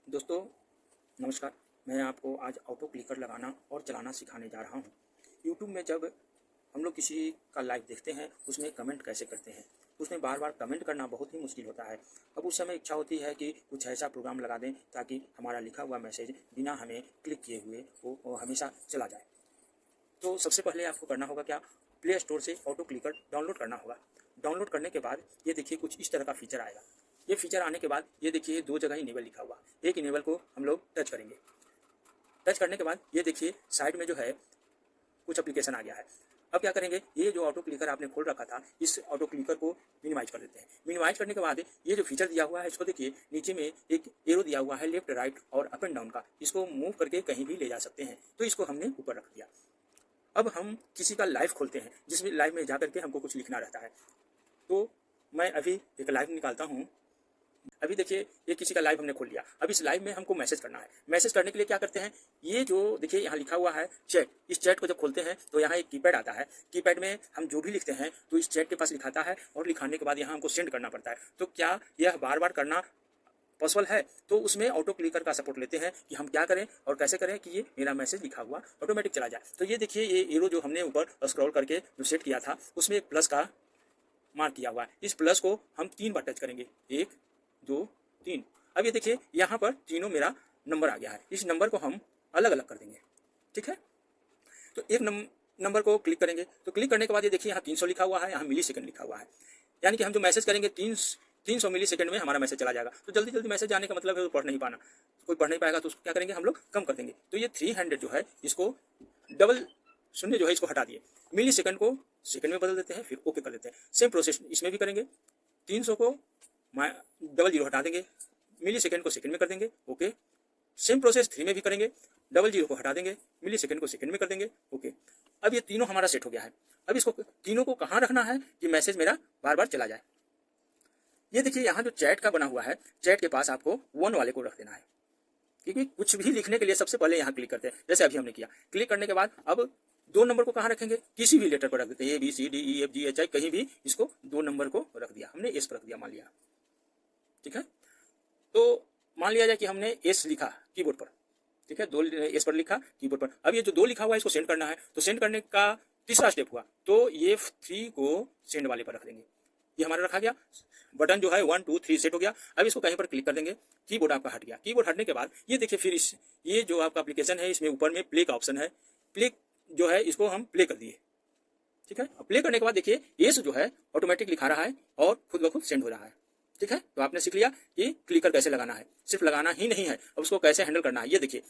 दोस्तों नमस्कार। मैं आपको आज ऑटो क्लिकर लगाना और चलाना सिखाने जा रहा हूँ। यूट्यूब में जब हम लोग किसी का लाइव देखते हैं उसमें कमेंट कैसे करते हैं, उसमें बार बार कमेंट करना बहुत ही मुश्किल होता है। अब उस समय इच्छा होती है कि कुछ ऐसा प्रोग्राम लगा दें ताकि हमारा लिखा हुआ मैसेज बिना हमें क्लिक किए हुए वो हमेशा चला जाए। तो सबसे पहले आपको करना होगा क्या, प्ले स्टोर से ऑटो क्लिकर डाउनलोड करना होगा। डाउनलोड करने के बाद ये देखिए कुछ इस तरह का फीचर आएगा। ये फीचर आने के बाद ये देखिए दो जगह इनेबल लिखा हुआ, एक इनेबल को हम लोग टच करेंगे। टच करने के बाद ये देखिए साइड में जो है कुछ एप्लीकेशन आ गया है। अब क्या करेंगे, ये जो ऑटो क्लिकर आपने खोल रखा था इस ऑटो क्लिकर को मिनिमाइज कर देते हैं। मिनिमाइज करने के बाद ये जो फीचर दिया हुआ है इसको देखिए, नीचे में एक एरो दिया हुआ है लेफ्ट राइट और अप एंड डाउन का, इसको मूव करके कहीं भी ले जा सकते हैं। तो इसको हमने ऊपर रख दिया। अब हम किसी का लाइव खोलते हैं जिसमें लाइव में जा करके हमको कुछ लिखना रहता है। तो मैं अभी एक लाइव निकालता हूँ। अभी देखिए ये किसी का लाइव हमने खोल लिया। अब इस लाइव में हमको मैसेज करना है। मैसेज करने के लिए क्या करते हैं, ये जो देखिए यहाँ लिखा हुआ है चैट, इस चैट को जब खोलते हैं तो यहाँ एक कीपैड आता है। कीपैड में हम जो भी लिखते हैं तो इस चैट के पास लिखाता है और लिखाने के बाद यहाँ हमको सेंड करना पड़ता है। तो क्या यह बार बार करना पॉसिबल है? तो उसमें ऑटो क्लिकर का सपोर्ट लेते हैं कि हम क्या करें और कैसे करें कि ये मेरा मैसेज लिखा हुआ ऑटोमेटिक चला जाए। तो ये देखिए ये एरो जो हमने ऊपर स्क्रॉल करके जो सेट किया था उसमें एक प्लस का मार्क किया हुआ है। इस प्लस को हम 3 बार टच करेंगे, 1 2 3। अब ये देखिए यहाँ पर तीनों मेरा नंबर आ गया है। इस नंबर को हम अलग अलग कर देंगे, ठीक है। तो एक नंबर को क्लिक करेंगे। तो क्लिक करने के बाद ये देखिए यहाँ 300 लिखा हुआ है, यहाँ मिली सेकंड लिखा हुआ है। यानी कि हम जो मैसेज करेंगे 300 मिली सेकंड में हमारा मैसेज चला जाएगा। तो जल्दी जल्दी मैसेज जाने का मतलब है वो पढ़ नहीं पाना, कोई पढ़ नहीं पाएगा तो उसको क्या करेंगे हम लोग कम कर देंगे। तो ये 300 जो है इसको डबल शून्य जो है इसको हटा दिए, मिली सेकंड को सेकंड में बदल देते हैं, फिर ओके कर देते हैं। सेम प्रोसेस इसमें भी करेंगे। 300 को डबल जीरो हटा देंगे, मिली सेकंड को सेकंड में कर देंगे, ओके। सेम प्रोसेस 3 में भी करेंगे, डबल जीरो को हटा देंगे, मिली सेकंड को सेकंड में कर देंगे, ओके। अब ये तीनों हमारा सेट हो गया है। अब इसको तीनों को कहाँ रखना है कि मैसेज मेरा बार बार चला जाए। ये देखिए यहाँ जो चैट का बना हुआ है, चैट के पास आपको 1 वाले को रख देना है, क्योंकि कुछ भी लिखने के लिए सबसे पहले यहाँ क्लिक करते हैं, जैसे अभी हमने किया। क्लिक करने के बाद अब 2 नंबर को कहाँ रखेंगे, किसी भी लेटर पर रख देते हैं, ABCDEFGHI, कहीं भी इसको 2 नंबर को रख दिया हमने, एस पर रख दिया मान लिया, ठीक है। तो मान लिया जाए कि हमने एस लिखा कीबोर्ड पर, ठीक है, 2 एस पर लिखा कीबोर्ड पर। अब ये जो 2 लिखा हुआ है इसको सेंड करना है। तो सेंड करने का तीसरा स्टेप हुआ, तो ये 3 को सेंड वाले पर रख देंगे। ये हमारा रखा गया, बटन जो है 1 2 3 सेट हो गया। अब इसको कहीं पर क्लिक कर देंगे, कीबोर्ड आपका हट गया। कीबोर्ड हटने के बाद ये देखिए फिर ये जो आपका एप्लीकेशन है इसमें ऊपर में प्ले का ऑप्शन है, प्ले जो है इसको हम प्ले कर दिए, ठीक है। प्ले करने के बाद देखिए ये जो है ऑटोमेटिक लिखा रहा है और खुद ब खुद सेंड हो रहा है, ठीक है। तो आपने सीख लिया कि क्लिकर कैसे लगाना है। सिर्फ लगाना ही नहीं है, अब उसको कैसे हैंडल करना है। ये देखिए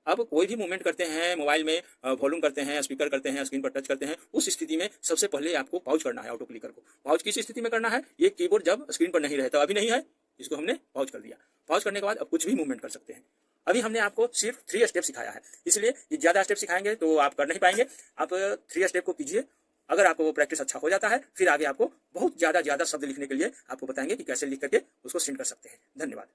अब कोई भी मूवमेंट करते हैं मोबाइल में, वॉल्यूम करते हैं, स्पीकर करते हैं, स्क्रीन पर टच करते हैं, उस स्थिति में सबसे पहले आपको पाउज करना है। ऑटो क्लिकर को पाउज किस स्थिति में करना है, ये कीबोर्ड जब स्क्रीन पर नहीं रहता, अभी नहीं है, इसको हमने पाउज कर दिया। पाउज करने के बाद अब कुछ भी मूवमेंट कर सकते हैं। अभी हमने आपको सिर्फ 3 स्टेप सिखाया है, इसलिए ये ज़्यादा स्टेप सिखाएंगे तो आप कर नहीं पाएंगे। आप 3 स्टेप को कीजिए। अगर आपको वो प्रैक्टिस अच्छा हो जाता है फिर आगे आपको बहुत ज़्यादा शब्द लिखने के लिए आपको बताएंगे कि कैसे लिख करके उसको सेंड कर सकते हैं। धन्यवाद।